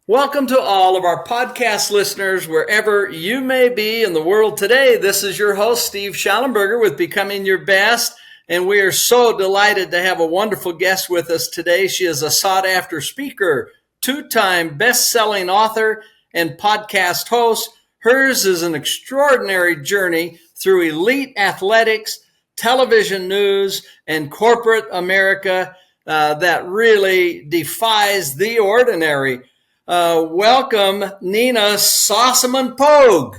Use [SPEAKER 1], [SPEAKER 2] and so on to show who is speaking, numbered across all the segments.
[SPEAKER 1] Welcome to all of our podcast listeners, wherever you may be in the world today. This is your host, Steve Schallenberger with Becoming Your Best. And we are so delighted to have a wonderful guest with us today. She is a sought-after speaker, two-time best-selling author, and podcast host. Hers is an extraordinary journey through elite athletics, television news, and corporate America that really defies the ordinary. Welcome, Nina Sossamon-Pogue.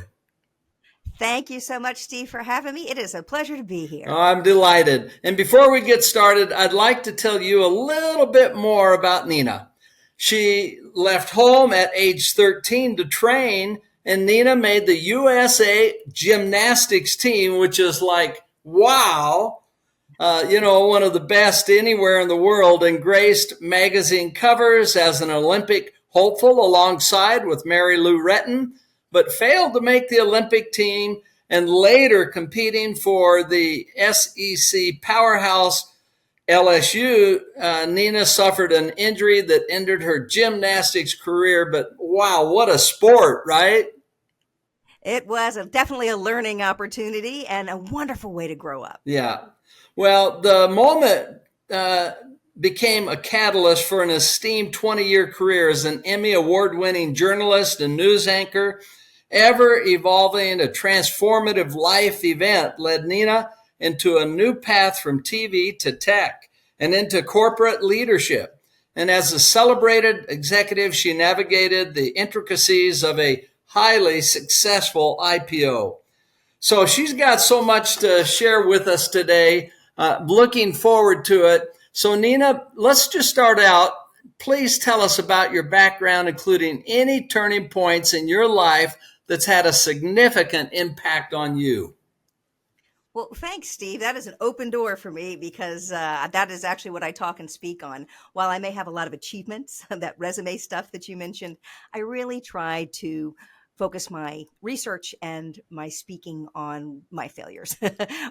[SPEAKER 2] Thank you so much, Steve, for having me. It is a pleasure to be here.
[SPEAKER 1] Oh, I'm delighted. And before we get started, I'd like to tell you a little bit more about Nina. She left home at age 13 to train, and Nina made the USA gymnastics team, which is like, wow, one of the best anywhere in the world, and graced magazine covers as an Olympic hopeful alongside with Mary Lou Retton, but failed to make the Olympic team, and later competing for the SEC powerhouse LSU, Nina suffered an injury that ended her gymnastics career. But wow, what a sport, right?
[SPEAKER 2] It was definitely a learning opportunity and a wonderful way to grow up.
[SPEAKER 1] Yeah. Well, the moment became a catalyst for an esteemed 20-year career as an Emmy award-winning journalist and news anchor. Ever evolving, a transformative life event led Nina into a new path from TV to tech and into corporate leadership. And as a celebrated executive, she navigated the intricacies of a highly successful IPO. So she's got so much to share with us today. Looking forward to it. So Nina, let's just start out. Please tell us about your background, including any turning points in your life that's had a significant impact on you.
[SPEAKER 2] Well, thanks, Steve. That is an open door for me because that is actually what I talk and speak on. While I may have a lot of achievements, that resume stuff that you mentioned, I really try to focus my research and my speaking on my failures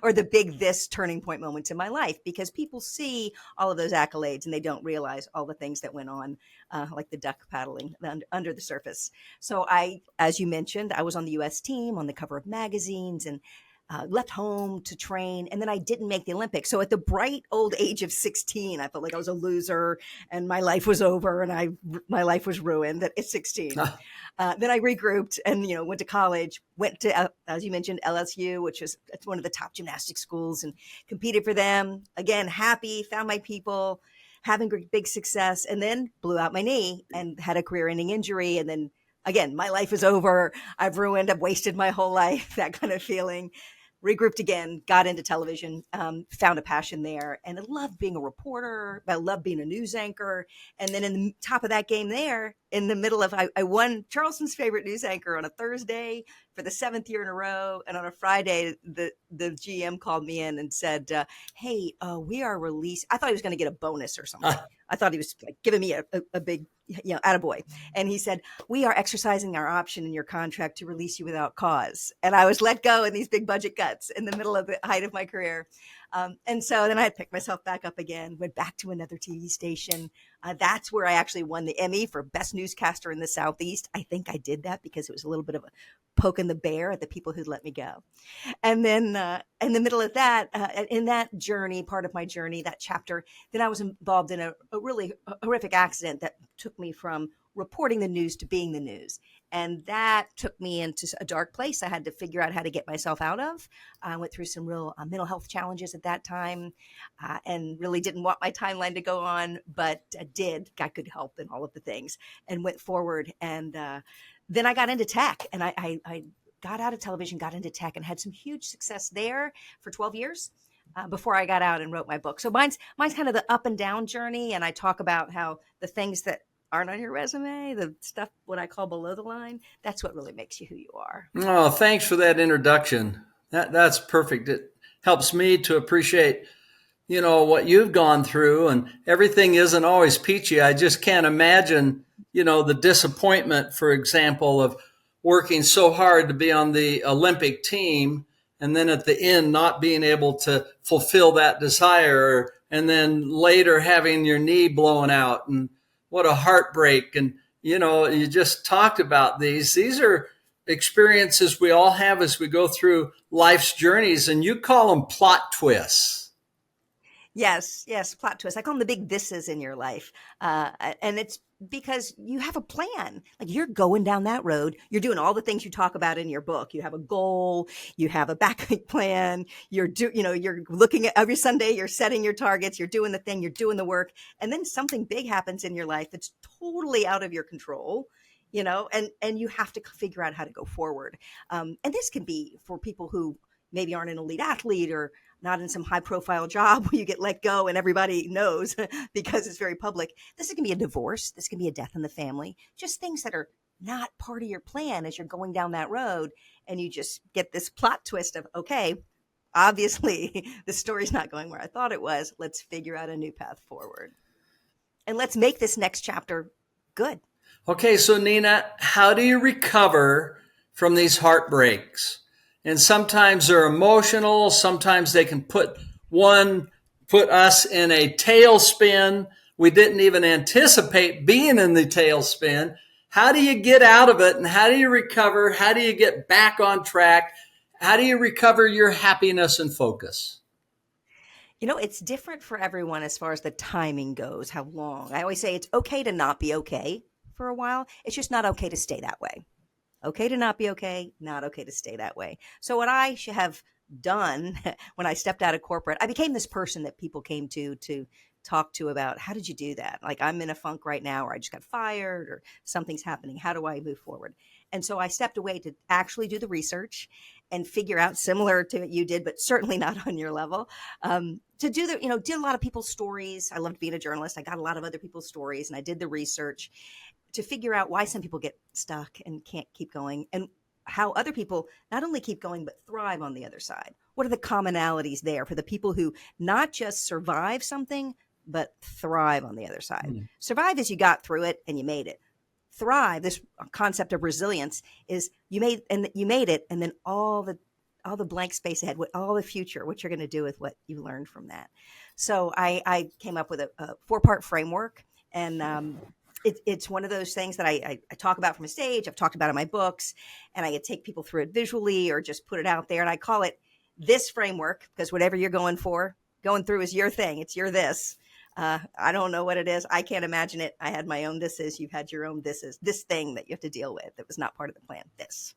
[SPEAKER 2] or the big turning point moments in my life, because people see all of those accolades and they don't realize all the things that went on, like the duck paddling under the surface. So as you mentioned, I was on the US team on the cover of magazines and left home to train, and then I didn't make the Olympics. So at the bright old age of 16, I felt like I was a loser and my life was over and my life was ruined at 16. Then I regrouped and, went to college, went to, as you mentioned, LSU, which is one of the top gymnastics schools, and competed for them. Again, happy, found my people, having big success, and then blew out my knee and had a career-ending injury. And then again, my life is over. I've wasted my whole life, that kind of feeling. Regrouped again, got into television, found a passion there, and I loved being a reporter. I loved being a news anchor. And then in the top of that game there, in the middle of, I won Charleston's favorite news anchor on a Thursday for the 7th year in a row. And on a Friday, the GM called me in and said, hey, we are released. I thought he was going to get a bonus or something. I thought he was like giving me a big, attaboy. And he said, we are exercising our option in your contract to release you without cause. And I was let go in these big budget cuts in the middle of the height of my career. And so then I had picked myself back up again, went back to another TV station. That's where I actually won the Emmy for Best Newscaster in the Southeast. I think I did that because it was a little bit of a poke in the bear at the people who'd let me go. And then in the middle of that, in that journey, part of my journey, that chapter, then I was involved in a really horrific accident that took me from reporting the news to being the news. And that took me into a dark place I had to figure out how to get myself out of. I went through some real mental health challenges at that time and really didn't want my timeline to go on, but got good help in all of the things and went forward. And then I got into tech and I got out of television, got into tech and had some huge success there for 12 years. Before I got out and wrote my book. So mine's kind of the up and down journey. And I talk about how the things that aren't on your resume, the stuff, what I call below the line, that's what really makes you who you are.
[SPEAKER 1] Oh, thanks for that introduction. That's perfect. It helps me to appreciate, what you've gone through, and everything isn't always peachy. I just can't imagine, the disappointment, for example, of working so hard to be on the Olympic team and then at the end not being able to fulfill that desire, and then later having your knee blown out, and what a heartbreak. And You just talked about these. These are experiences we all have as we go through life's journeys, and you call them plot twists.
[SPEAKER 2] Yes, yes, plot twist. I call them the big thises in your life. And it's because you have a plan. Like you're going down that road. You're doing all the things you talk about in your book. You have a goal, you have a backup plan. You're looking at every Sunday, you're setting your targets, you're doing the thing, you're doing the work. And then something big happens in your life that's totally out of your control. And you have to figure out how to go forward. And this can be for people who maybe aren't an elite athlete or not in some high profile job where you get let go and everybody knows because it's very public. This can be a divorce. This can be a death in the family, just things that are not part of your plan as you're going down that road. And you just get this plot twist of, okay, obviously the story's not going where I thought it was. Let's figure out a new path forward. And let's make this next chapter good.
[SPEAKER 1] Okay, so Nina, how do you recover from these heartbreaks? And sometimes they're emotional. Sometimes they can put us in a tailspin. We didn't even anticipate being in the tailspin. How do you get out of it? And how do you recover? How do you get back on track? How do you recover your happiness and focus?
[SPEAKER 2] It's different for everyone as far as the timing goes, how long. I always say it's okay to not be okay for a while. It's just not okay to stay that way. Okay to not be okay, not okay to stay that way. So what I should have done when I stepped out of corporate, I became this person that people came to talk to about, how did you do that? Like I'm in a funk right now, or I just got fired, or something's happening. How do I move forward? And so I stepped away to actually do the research and figure out, similar to what you did, but certainly not on your level, to do did a lot of people's stories. I loved being a journalist. I got a lot of other people's stories and I did the research to figure out why some people get stuck and can't keep going, and how other people not only keep going, but thrive on the other side. What are the commonalities there for the people who not just survive something, but thrive on the other side? Mm. Survive is you got through it and you made it. Thrive, this concept of resilience, is you made it, and then all the blank space ahead, all the future, what you're going to do with what you learned from that. So I came up with a 4-part framework, and it's one of those things that I talk about from a stage. I've talked about in my books, and I could take people through it visually or just put it out there. And I call it this framework because whatever you're going through is your thing. It's your this. I don't know what it is. I can't imagine it. I had my own thises. You've had your own thises. This thing that you have to deal with that was not part of the plan. This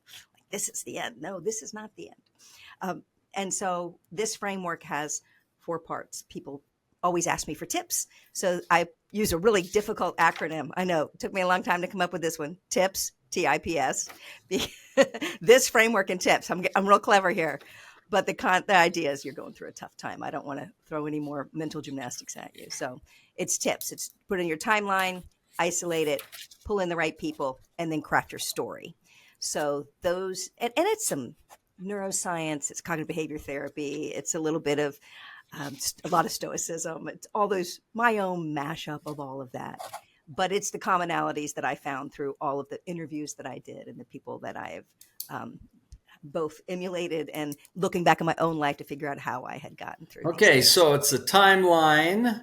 [SPEAKER 2] is the end. No, this is not the end. And so this framework has 4 parts. People always ask me for tips. So I use a really difficult acronym. I know it took me a long time to come up with this one. TIPS, TIPS. This framework and tips. I'm real clever here. But the idea is you're going through a tough time. I don't want to throw any more mental gymnastics at you. So it's tips. It's put in your timeline, isolate it, pull in the right people, and then craft your story. So those, and it's some neuroscience, it's cognitive behavior therapy, it's a little bit of a lot of stoicism. It's all those, my own mashup of all of that. But it's the commonalities that I found through all of the interviews that I did and the people that I've both emulated and looking back at my own life to figure out how I had gotten through.
[SPEAKER 1] Okay, so it's a timeline.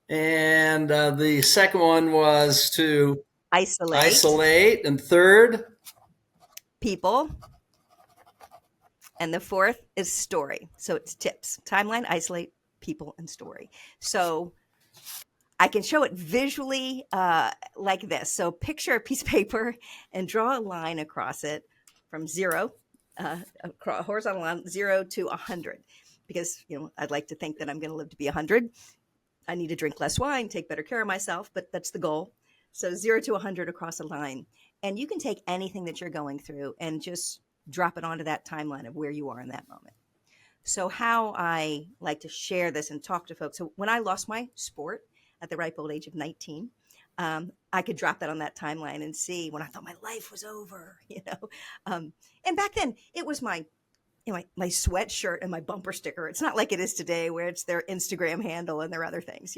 [SPEAKER 1] And the second one was to isolate. And third?
[SPEAKER 2] People. And the fourth is story. So it's tips, timeline, isolate, people, and story. So I can show it visually like this. So picture a piece of paper and draw a line across it from 0, a horizontal line, 0 to 100. Because, I'd like to think that I'm going to live to be 100. I need to drink less wine, take better care of myself, but that's the goal. So 0 to 100 across a line. And you can take anything that you're going through and just drop it onto that timeline of where you are in that moment. So how I like to share this and talk to folks. So when I lost my sport at the ripe old age of 19, I could drop that on that timeline and see when I thought my life was over, and back then it was my sweatshirt and my bumper sticker. It's not like it is today where it's their Instagram handle and their other things,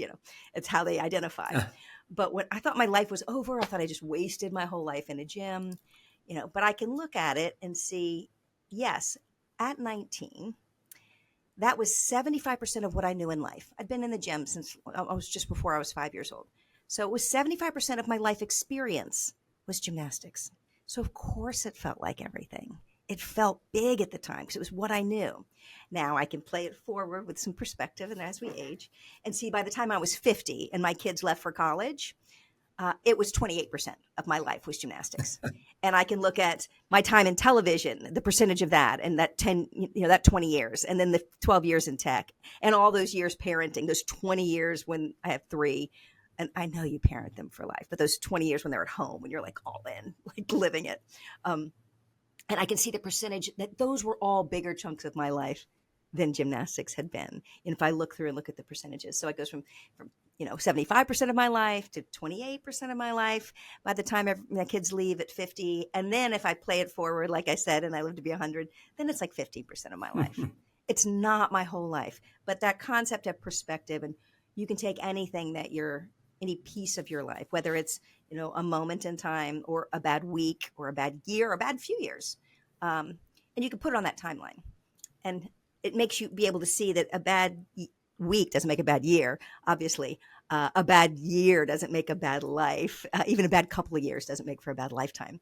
[SPEAKER 2] it's how they identify. But when I thought my life was over, I thought I just wasted my whole life in a gym, but I can look at it and see, yes, at 19, that was 75% of what I knew in life. I'd been in the gym since I was just before I was 5 years old. So it was 75% of my life experience was gymnastics. So of course it felt like everything. It felt big at the time because it was what I knew. Now I can play it forward with some perspective, and as we age, and see by the time I was 50 and my kids left for college, it was 28% of my life was gymnastics. And I can look at my time in television, the percentage of that, and that 10, that 20 years, and then the 12 years in tech, and all those years parenting, those 20 years when I have 3. And I know you parent them for life, but those 20 years when they're at home, when you're like all in, like living it. And I can see the percentage that those were all bigger chunks of my life than gymnastics had been. And if I look through and look at the percentages, so it goes from 75% of my life to 28% of my life by the time my kids leave at 50. And then if I play it forward, like I said, and I live to be 100, then it's like 15% of my life. It's not my whole life, but that concept of perspective, and you can take anything that any piece of your life, whether it's, a moment in time or a bad week or a bad year or a bad few years. And you can put it on that timeline, and it makes you be able to see that a bad week doesn't make a bad year. Obviously, a bad year doesn't make a bad life. Even a bad couple of years doesn't make for a bad lifetime.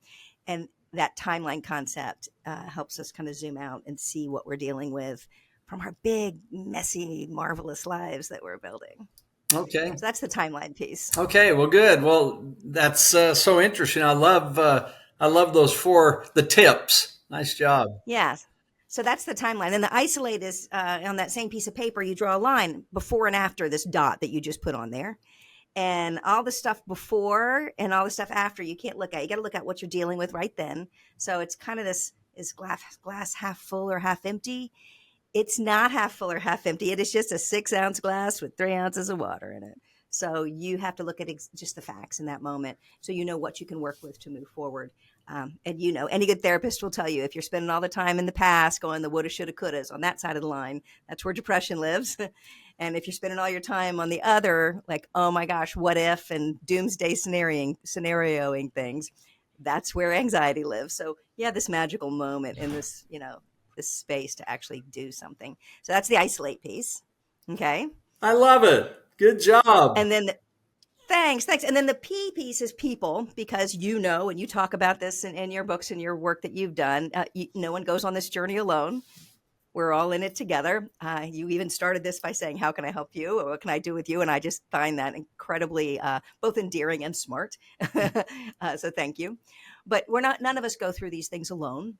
[SPEAKER 2] And that timeline concept helps us kind of zoom out and see what we're dealing with from our big, messy, marvelous lives that we're building.
[SPEAKER 1] Okay.
[SPEAKER 2] So that's the timeline piece.
[SPEAKER 1] Okay. Well, good. Well, that's so interesting. I love the tips. Nice job.
[SPEAKER 2] Yeah. So that's the timeline. And the isolate is on that same piece of paper, you draw a line before and after this dot that you just put on there. And all the stuff before and all the stuff after you can't look at. You got to look at what you're dealing with right then. So it's kind of this, is glass half full or half empty? It's not half full or half empty. It is just a 6-ounce glass with 3 ounces of water in it. So you have to look at just the facts in that moment so you know what you can work with to move forward. And any good therapist will tell you if you're spending all the time in the past going the woulda, shoulda, couldas on that side of the line, that's where depression lives. And if you're spending all your time on the other, like, oh my gosh, what if, and doomsday scenarioing things, that's where anxiety lives. So yeah, this magical moment in this, this space to actually do something. So that's the isolate piece. Okay.
[SPEAKER 1] I love it. Good job.
[SPEAKER 2] And then Thanks. And then the P piece is people, because and you talk about this in your books and your work that you've done. No one goes on this journey alone. We're all in it together. You even started this by saying, how can I help you? Or what can I do with you? And I just find that incredibly both endearing and smart. So thank you. But none of us go through these things alone.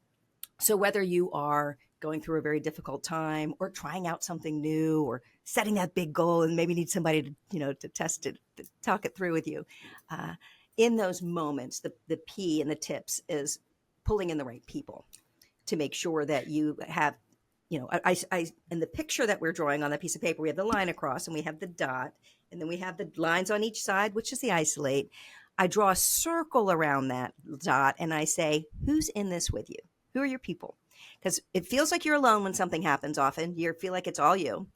[SPEAKER 2] So whether you are going through a very difficult time or trying out something new or setting that big goal and maybe need somebody to test it, to talk it through with you. In those moments, the P and the tips is pulling in the right people to make sure that you have, in the picture that we're drawing on that piece of paper, we have the line across and we have the dot, and then we have the lines on each side, which is the isolate. I draw a circle around that dot and I say, who's in this with you? Who are your people? Because it feels like you're alone when something happens often. You feel like it's all you.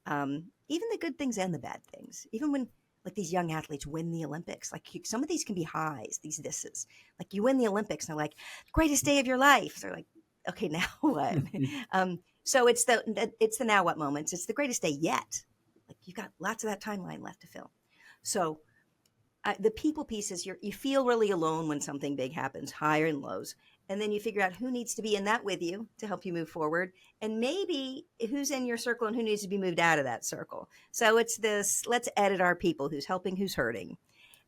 [SPEAKER 2] Even the good things and the bad things. Even when, like, these young athletes win the Olympics, like some of these can be highs, these thises. Like you win the Olympics and they're like, greatest day of your life. They're like, okay, now what? So it's the now what moments. It's the greatest day yet. Like you've got lots of that timeline left to fill. So the people piece is you feel really alone when something big happens, higher and lows. And then you figure out who needs to be in that with you to help you move forward. And maybe who's in your circle and who needs to be moved out of that circle. So it's this, let's edit our people, who's helping, who's hurting.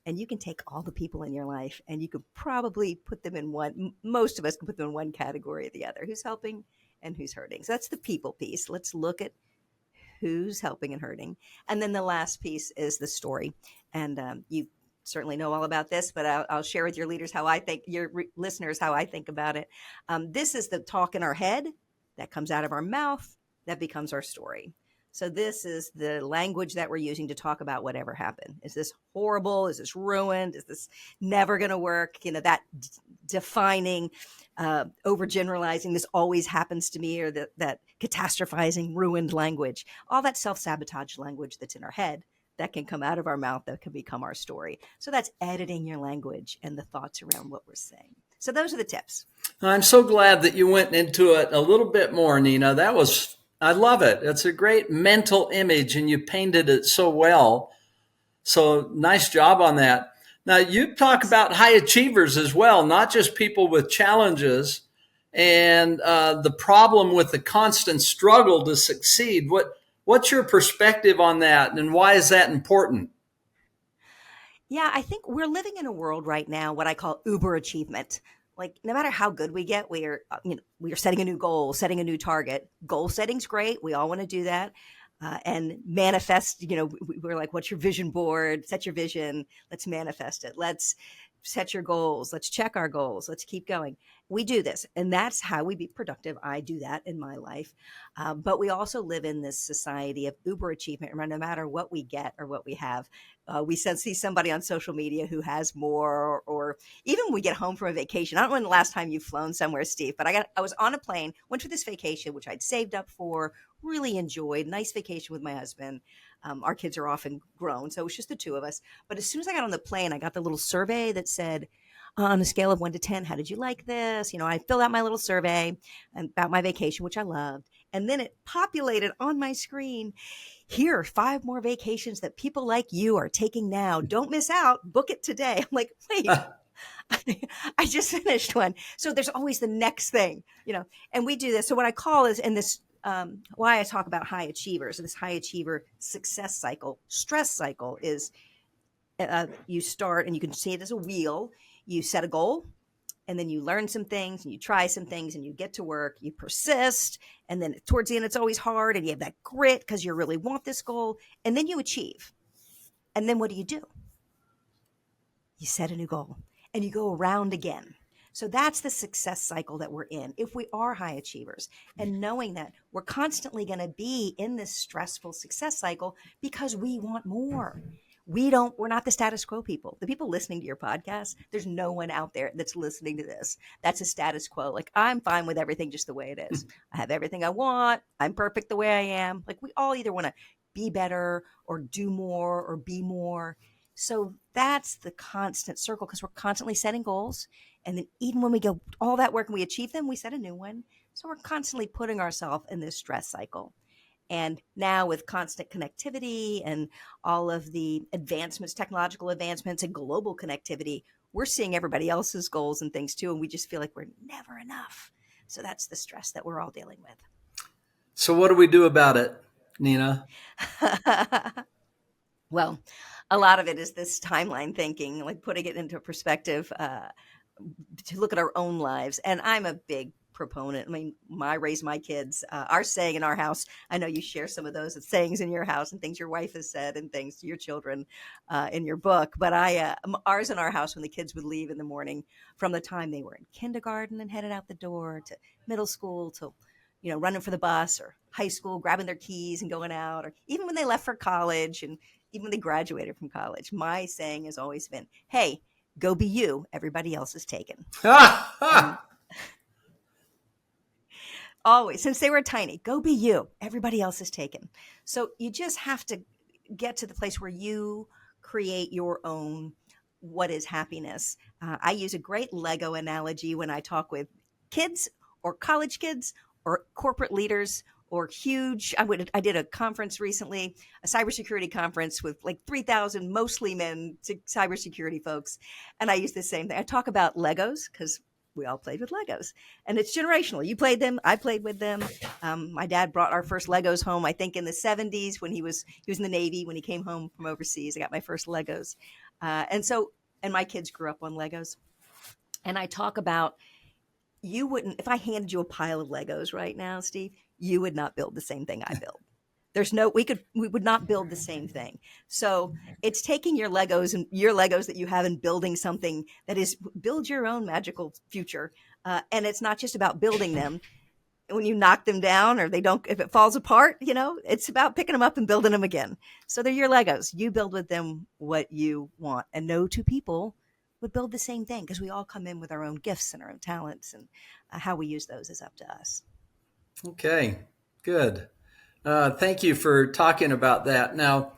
[SPEAKER 2] And you can take all the people in your life and you could probably put them in most of us can put them in one category or the other, who's helping and who's hurting. So that's the people piece. Let's look at who's helping and hurting. And then the last piece is the story. And you certainly know all about this, but I'll share with your leaders listeners how I think about it. This is the talk in our head that comes out of our mouth that becomes our story. So this is the language that we're using to talk about whatever happened. Is this horrible? Is this ruined? Is this never going to work? That defining, overgeneralizing, this always happens to me, or that catastrophizing, ruined language. All that self-sabotage language that's in our head that can come out of our mouth, that can become our story. So that's editing your language and the thoughts around what we're saying. So those are the tips.
[SPEAKER 1] I'm so glad that you went into it a little bit more, Nina. I love it. It's a great mental image and you painted it so well. So nice job on that. Now, you talk about high achievers as well, not just people with challenges and the problem with the constant struggle to succeed. What's your perspective on that, and why is that important?
[SPEAKER 2] Yeah, I think we're living in a world right now, what I call uber achievement. Like no matter how good we get, we are setting a new goal, setting a new target. Goal setting's great. We all want to do that. And manifest, we're like, what's your vision board? Set your vision. Let's manifest it. Let's set your goals. Let's check our goals. Let's keep going. We do this, and that's how we be productive. I do that in my life. But we also live in this society of uber achievement. No matter what we get or what we have, we see somebody on social media who has more, or even when we get home from a vacation. I don't know when the last time you've flown somewhere, Steve, but I was on a plane, went for this vacation, which I'd saved up for, really enjoyed. Nice vacation with my husband. Our kids are often grown, so it was just the two of us. But as soon as I got on the plane, I got the little survey that said, on a scale of 1 to 10, how did you like this? I filled out my little survey about my vacation, which I loved. And then it populated on my screen. Here are 5 more vacations that people like you are taking now. Don't miss out. Book it today. I'm like, wait, I just finished one. So there's always the next thing, and we do this. So what I call is in this, why I talk about high achievers, this high achiever success cycle, stress cycle is you start, and you can see it as a wheel. You set a goal, and then you learn some things, and you try some things, and you get to work, you persist, and then towards the end, it's always hard, and you have that grit because you really want this goal, and then you achieve. And then what do? You set a new goal, and you go around again. So that's the success cycle that we're in if we are high achievers, and knowing that we're constantly going to be in this stressful success cycle because we want more. We're not the status quo people. The people listening to your podcast, there's no one out there that's listening to this. That's a status quo. Like, I'm fine with everything just the way it is. I have everything I want. I'm perfect the way I am. Like, we all either want to be better or do more or be more. So that's the constant circle, because we're constantly setting goals. And then even when we go all that work and we achieve them, we set a new one. So we're constantly putting ourselves in this stress cycle. And now with constant connectivity and all of the advancements, technological advancements and global connectivity, we're seeing everybody else's goals and things too. And we just feel like we're never enough. So that's the stress that we're all dealing with.
[SPEAKER 1] So what do we do about it, Nina?
[SPEAKER 2] Well, a lot of it is this timeline thinking, like putting it into perspective, to look at our own lives. And I'm a big proponent. I mean, I raise my kids. Our saying in our house, I know you share some of those sayings in your house and things your wife has said and things to your children in your book. But ours in our house, when the kids would leave in the morning, from the time they were in kindergarten and headed out the door to middle school to running for the bus, or high school, grabbing their keys and going out, or even when they left for college, and even when they graduated from college, my saying has always been, hey, go be you. Everybody else is taken. And always, since they were tiny, go be you. Everybody else is taken. So you just have to get to the place where you create your own, what is happiness. I use a great Lego analogy when I talk with kids or college kids or corporate leaders or huge. I did a conference recently, a cybersecurity conference with like 3,000 mostly men cybersecurity folks. And I use the same thing. I talk about Legos because we all played with Legos, and it's generational. You played them. I played with them. My dad brought our first Legos home, I think in the 70s when he was in the Navy. When he came home from overseas, I got my first Legos. And my kids grew up on Legos. And I talk about, if I handed you a pile of Legos right now, Steve, you would not build the same thing I built. We would not build the same thing. So it's taking your Legos that you have and building something that is, build your own magical future. And it's not just about building them. When you knock them down, or if it falls apart, it's about picking them up and building them again. So they're your Legos. You build with them what you want, and no two people would build the same thing, because we all come in with our own gifts and our own talents, and how we use those is up to us.
[SPEAKER 1] Okay, good. Thank you for talking about that. Now,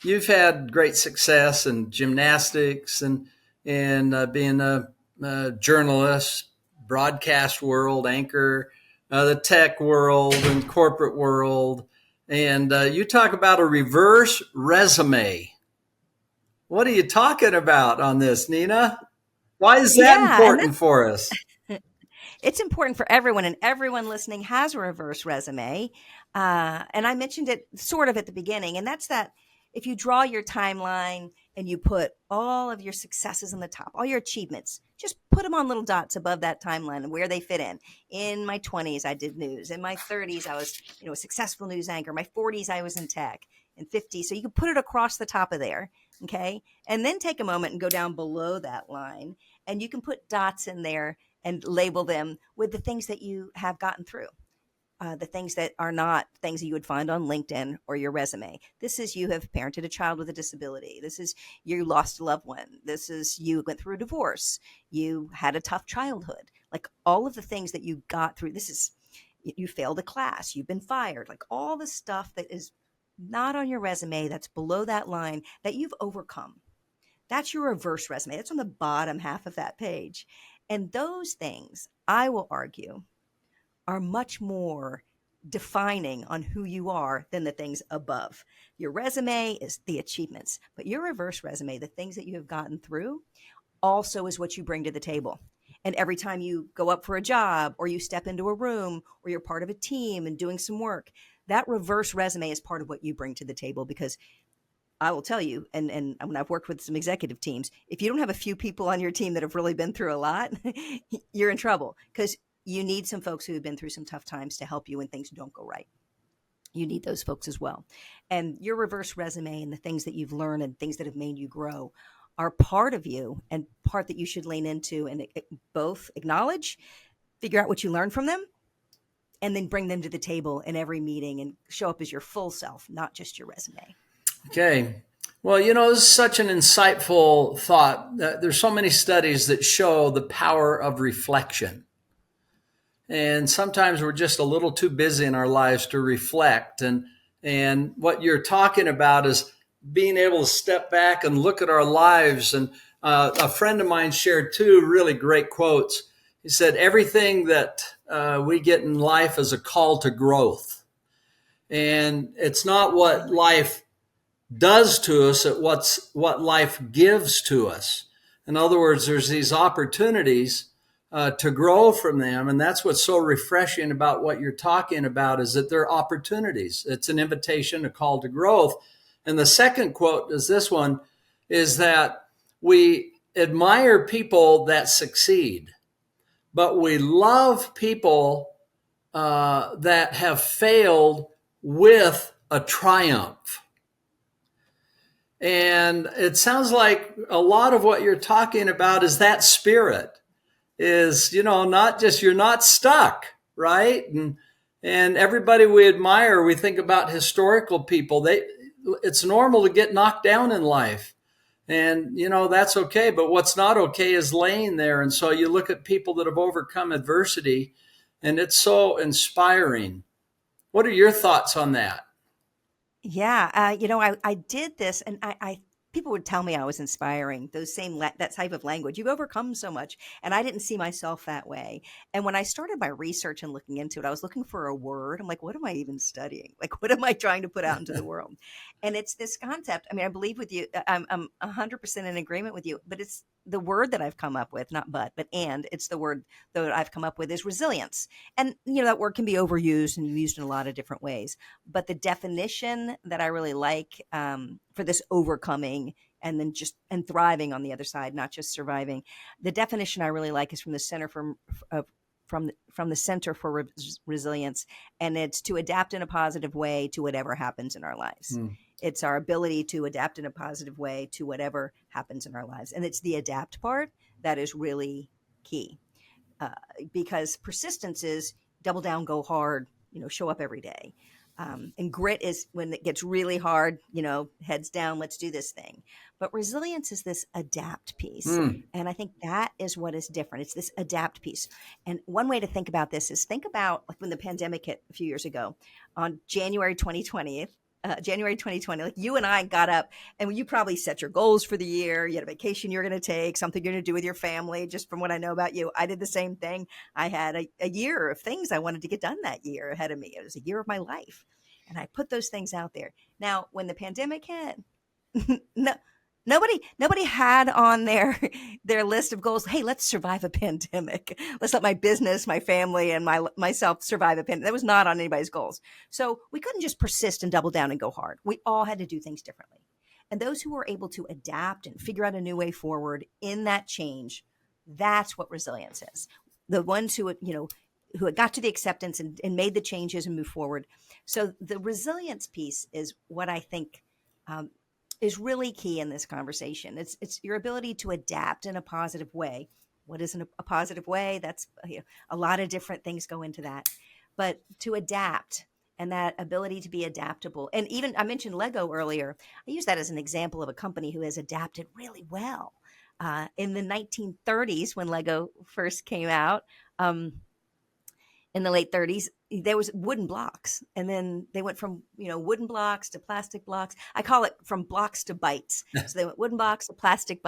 [SPEAKER 1] you've had great success in gymnastics and being a journalist, broadcast world, anchor, the tech world and corporate world. And you talk about a reverse resume. What are you talking about on this, Nina? Why is that
[SPEAKER 2] Yeah, and
[SPEAKER 1] important for us?
[SPEAKER 2] it's important for everyone, and everyone listening has a reverse resume. And I mentioned it sort of at the beginning, and that's that if you draw your timeline and you put all of your successes on the top, all your achievements, just put them on little dots above that timeline and where they fit in. In my 20s, I did news. In my 30s, I was, a successful news anchor. My 40s, I was in tech. In 50, so you can put it across the top of there, okay? And then take a moment and go down below that line, and you can put dots in there and label them with the things that you have gotten through. The things that are not things that you would find on LinkedIn or your resume. This is you have parented a child with a disability. This is you lost a loved one. This is you went through a divorce. You had a tough childhood. Like all of the things that you got through. This is you failed a class. You've been fired. Like all the stuff that is not on your resume that's below that line that you've overcome. That's your reverse resume. That's on the bottom half of that page. And those things, I will argue, are much more defining on who you are than the things above. Your resume is the achievements, but your reverse resume, the things that you have gotten through, also is what you bring to the table. And every time you go up for a job or you step into a room or you're part of a team and doing some work, that reverse resume is part of what you bring to the table because I will tell you, and when I've worked with some executive teams, if you don't have a few people on your team that have really been through a lot, you're in trouble because you need some folks who have been through some tough times to help you when things don't go right. You need those folks as well. And your reverse resume and the things that you've learned and things that have made you grow are part of you and part that you should lean into and both acknowledge, figure out what you learned from them, and then bring them to the table in every meeting and show up as your full self, not just your resume.
[SPEAKER 1] Okay. Well, this is such an insightful thought. There's so many studies that show the power of reflection. And sometimes we're just a little too busy in our lives to reflect. And what you're talking about is being able to step back and look at our lives. And a friend of mine shared two really great quotes. He said, everything that we get in life is a call to growth. And it's not what life does to us, it's what life gives to us. In other words, there's these opportunities to grow from them. And that's what's so refreshing about what you're talking about is that they're opportunities. It's an invitation, a call to growth. And the second quote is this one, is that we admire people that succeed, but we love people that have failed with a triumph. And it sounds like a lot of what you're talking about is that spirit is, not just, you're not stuck, right? And everybody we admire, we think about historical people, it's normal to get knocked down in life. And, that's okay. But what's not okay is laying there. And so you look at people that have overcome adversity and it's so inspiring. What are your thoughts on that?
[SPEAKER 2] Yeah, I did this, and I people would tell me I was inspiring. That type of language. You've overcome so much, and I didn't see myself that way. And when I started my research and looking into it, I was looking for a word. I'm like, what am I even studying? Like, what am I trying to put out into the world? And it's this concept. I mean, I believe with you. I'm 100% in agreement with you. But it's the word that I've come up with, not but and it's the word that I've come up with is resilience. And that word can be overused and used in a lot of different ways. But the definition that I really like for this overcoming and then and thriving on the other side, not just surviving. The definition I really like is from the Center from the Center for Resilience, and it's to adapt in a positive way to whatever happens in our lives. It's our ability to adapt in a positive way to whatever happens in our lives, and it's the adapt part that is really key because persistence is double down, go hard, show up every day. And grit is when it gets really hard, heads down, let's do this thing. But resilience is this adapt piece. And I think that is what is different. It's this adapt piece. And one way to think about this is think about like when the pandemic hit a few years ago on January 2020, like you and I got up and you probably set your goals for the year. You had a vacation you're going to take, something you're going to do with your family. Just from what I know about you, I did the same thing. I had a year of things I wanted to get done that year ahead of me. It was a year of my life. And I put those things out there. Now, when the pandemic hit, Nobody had on their list of goals, hey, let's survive a pandemic. Let's let my business, my family, and myself survive a pandemic. That was not on anybody's goals. So we couldn't just persist and double down and go hard. We all had to do things differently. And those who were able to adapt and figure out a new way forward in that change, that's what resilience is. The ones who had got to the acceptance and made the changes and moved forward. So the resilience piece is what I think is really key in this conversation. It's your ability to adapt in a positive way. What is a positive way? That's a lot of different things go into that, but to adapt and that ability to be adaptable. And even I mentioned Lego earlier. I use that as an example of a company who has adapted really well. In the 1930s, when Lego first came out, in the late 30s, there was wooden blocks. And then they went from, wooden blocks to plastic blocks. I call it from blocks to bytes. So they went wooden blocks to plastic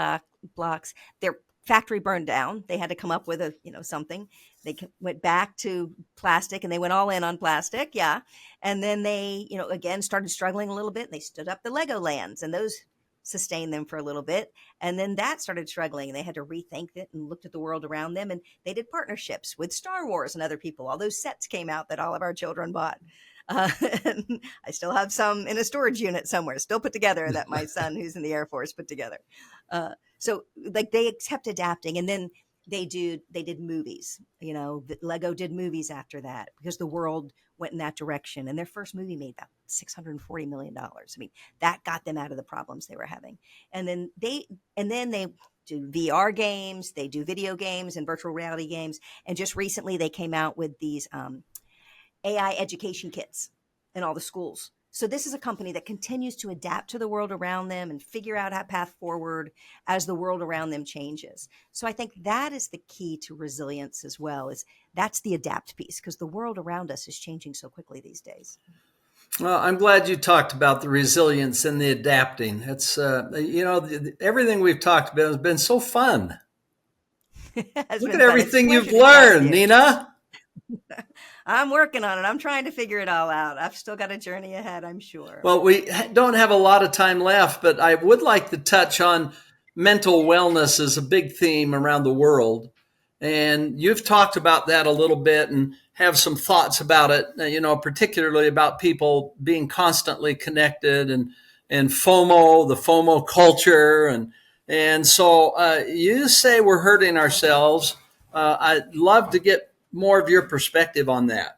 [SPEAKER 2] blocks. Their factory burned down. They had to come up with something. They went back to plastic and they went all in on plastic. Yeah. And then they, again, started struggling a little bit and they stood up the Lego lands, and those sustained them for a little bit. And then that started struggling and they had to rethink it and looked at the world around them. And they did partnerships with Star Wars and other people. All those sets came out that all of our children bought. And I still have some in a storage unit somewhere, still put together, that my son, who's in the Air Force, put together. So like they kept adapting. And then they did movies. Lego did movies after that because the world went in that direction. And their first movie made about $640 million. I mean, that got them out of the problems they were having. And then they do VR games, they do video games and virtual reality games. And just recently they came out with these AI education kits in all the schools. So this is a company that continues to adapt to the world around them and figure out a path forward as the world around them changes. So I think that is the key to resilience as well, is that's the adapt piece, because the world around us is changing so quickly these days.
[SPEAKER 1] Well, I'm glad you talked about the resilience and the adapting. It's, everything we've talked about has been so fun. Look at everything you've learned, Nina.
[SPEAKER 2] I'm working on it. I'm trying to figure it all out. I've still got a journey ahead, I'm sure.
[SPEAKER 1] Well, we don't have a lot of time left, but I would like to touch on mental wellness as a big theme around the world. And you've talked about that a little bit and have some thoughts about it, particularly about people being constantly connected and FOMO, the FOMO culture. And so you say we're hurting ourselves. I'd love to get more of your perspective on that.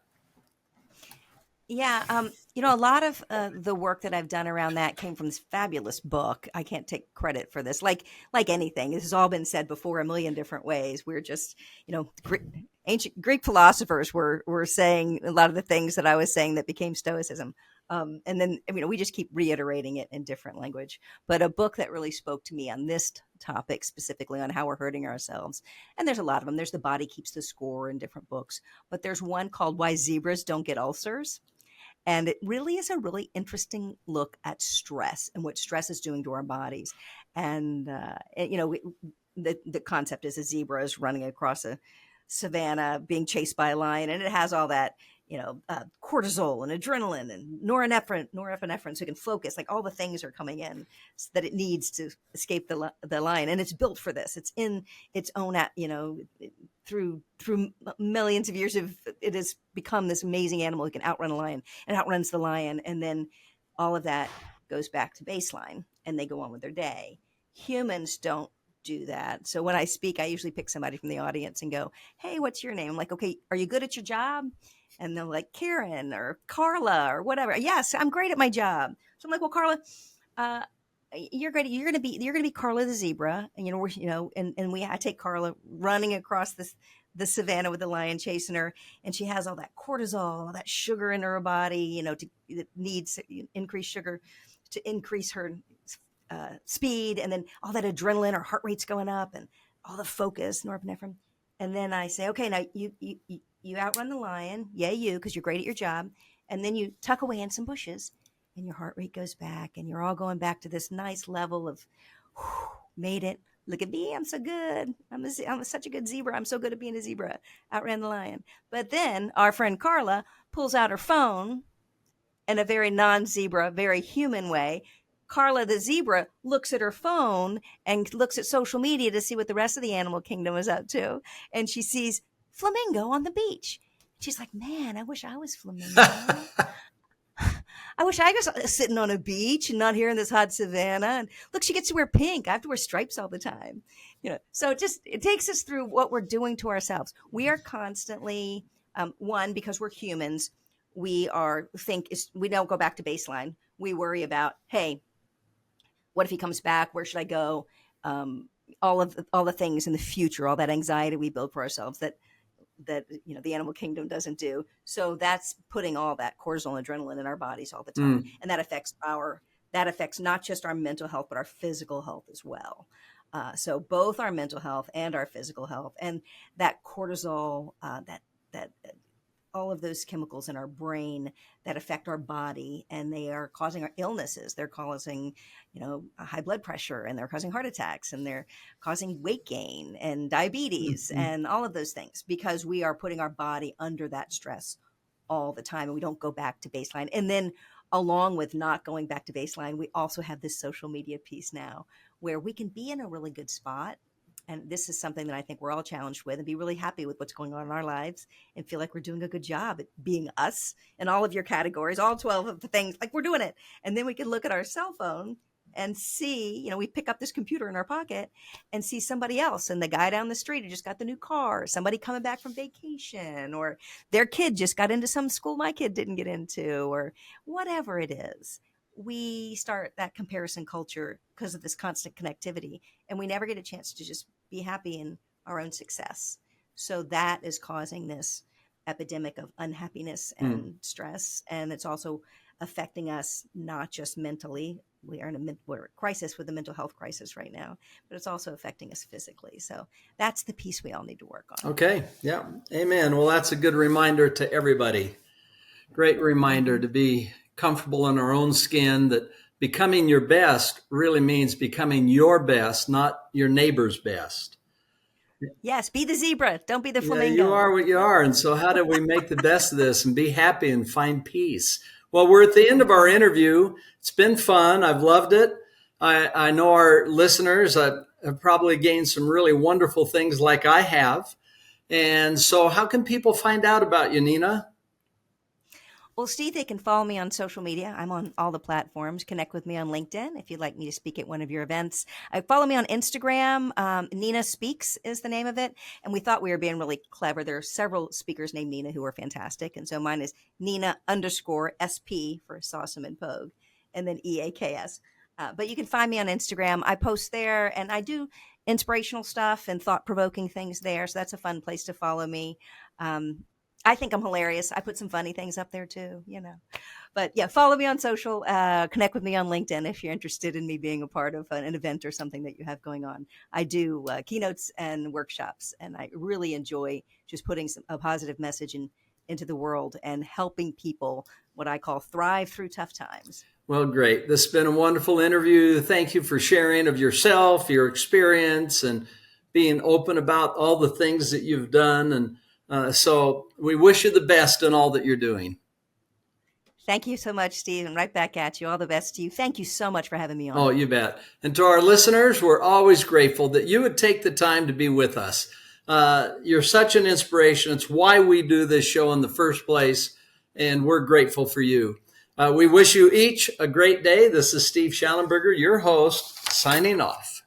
[SPEAKER 2] Yeah. A lot of the work that I've done around that came from this fabulous book. I can't take credit for this. Like anything, this has all been said before a million different ways. We're just, ancient Greek philosophers were saying a lot of the things that I was saying that became Stoicism. And then, we just keep reiterating it in different language. But a book that really spoke to me on this topic, specifically on how we're hurting ourselves. And there's a lot of them. There's The Body Keeps the Score in different books. But there's one called Why Zebras Don't Get Ulcers. And it really is a really interesting look at stress and what stress is doing to our bodies. And, the concept is a zebra is running across a savanna being chased by a lion, and it has all that, cortisol and adrenaline and norepinephrine, so it can focus. Like all the things are coming in that it needs to escape the lion, and it's built for this. It's in its own, through millions of years of it has become this amazing animal who can outrun a lion and outruns the lion, and then all of that goes back to baseline, and they go on with their day. Humans don't do that. So when I speak, I usually pick somebody from the audience and go, "Hey, what's your name?" I'm like, "Okay, are you good at your job?" And they're like, "Karen or Carla or whatever." "Yes, I'm great at my job." So I'm like, "Well, Carla, you're great. You're gonna be Carla the zebra." And I take Carla running across the savannah with the lion chasing her, and she has all that cortisol, all that sugar in her body, it needs increased sugar to increase her speed, and then all that adrenaline, her heart rate's going up, and all the focus, norepinephrine. And then I say, "Okay, now you outrun the lion, yay you, because you're great at your job." And then you tuck away in some bushes, and your heart rate goes back, and you're all going back to this nice level of, made it. Look at me, I'm so good. I'm such a good zebra. I'm so good at being a zebra. Outran the lion. But then our friend Carla pulls out her phone in a very non-zebra, very human way, Carla the zebra looks at her phone and looks at social media to see what the rest of the animal kingdom is up to. And she sees flamingo on the beach. She's like, man, I wish I was flamingo. I wish I was sitting on a beach and not here in this hot savannah. And look, she gets to wear pink. I have to wear stripes all the time. So it takes us through what we're doing to ourselves. We are constantly, one, because we're humans, we don't go back to baseline. We worry about, hey, what if he comes back? Where should I go? All the things in the future, all that anxiety we build for ourselves that the animal kingdom doesn't do. So that's putting all that cortisol and adrenaline in our bodies all the time. And that affects not just our mental health, but our physical health as well. So both our mental health and our physical health, and that cortisol, that all of those chemicals in our brain that affect our body, and they are causing our illnesses. They're causing, high blood pressure, and they're causing heart attacks, and they're causing weight gain and diabetes and all of those things, because we are putting our body under that stress all the time, and we don't go back to baseline. And then along with not going back to baseline, we also have this social media piece now where we can be in a really good spot. And this is something that I think we're all challenged with, and be really happy with what's going on in our lives and feel like we're doing a good job at being us in all of your categories, all 12 of the things, like we're doing it. And then we can look at our cell phone and see, we pick up this computer in our pocket and see somebody else, and the guy down the street who just got the new car, somebody coming back from vacation, or their kid just got into some school my kid didn't get into, or whatever it is. We start that comparison culture because of this constant connectivity, and we never get a chance to just be happy in our own success. So that is causing this epidemic of unhappiness and stress. And it's also affecting us, not just mentally. We're in a crisis with a mental health crisis right now, but it's also affecting us physically. So that's the piece we all need to work on.
[SPEAKER 1] Okay. Yeah. Amen. Well, that's a good reminder to everybody. Great reminder to be comfortable in our own skin, that becoming your best really means becoming your best, not your neighbor's best.
[SPEAKER 2] Yes, be the zebra. Don't be the flamingo.
[SPEAKER 1] Yeah, you are what you are. And so how do we make the best of this and be happy and find peace? Well, we're at the end of our interview. It's been fun. I've loved it. I know our listeners have probably gained some really wonderful things like I have. And so how can people find out about you, Nina?
[SPEAKER 2] Well, Steve, they can follow me on social media. I'm on all the platforms. Connect with me on LinkedIn if you'd like me to speak at one of your events. Follow me on Instagram. Nina Speaks is the name of it. And we thought we were being really clever. There are several speakers named Nina who are fantastic. And so mine is Nina_SP for Sossamon-Pogue, and then EAKS. But you can find me on Instagram. I post there, and I do inspirational stuff and thought-provoking things there. So that's a fun place to follow me. I think I'm hilarious. I put some funny things up there too, But yeah, follow me on social, connect with me on LinkedIn if you're interested in me being a part of an event or something that you have going on. I do keynotes and workshops, and I really enjoy just putting a positive message into the world and helping people, what I call, thrive through tough times.
[SPEAKER 1] Well, great. This has been a wonderful interview. Thank you for sharing of yourself, your experience, and being open about all the things that you've done. And so we wish you the best in all that you're doing.
[SPEAKER 2] Thank you so much, Steve. And right back at you. All the best to you. Thank you so much for having me on.
[SPEAKER 1] Oh, you bet. And to our listeners, we're always grateful that you would take the time to be with us. You're such an inspiration. It's why we do this show in the first place, and we're grateful for you. We wish you each a great day. This is Steve Schallenberger, your host, signing off.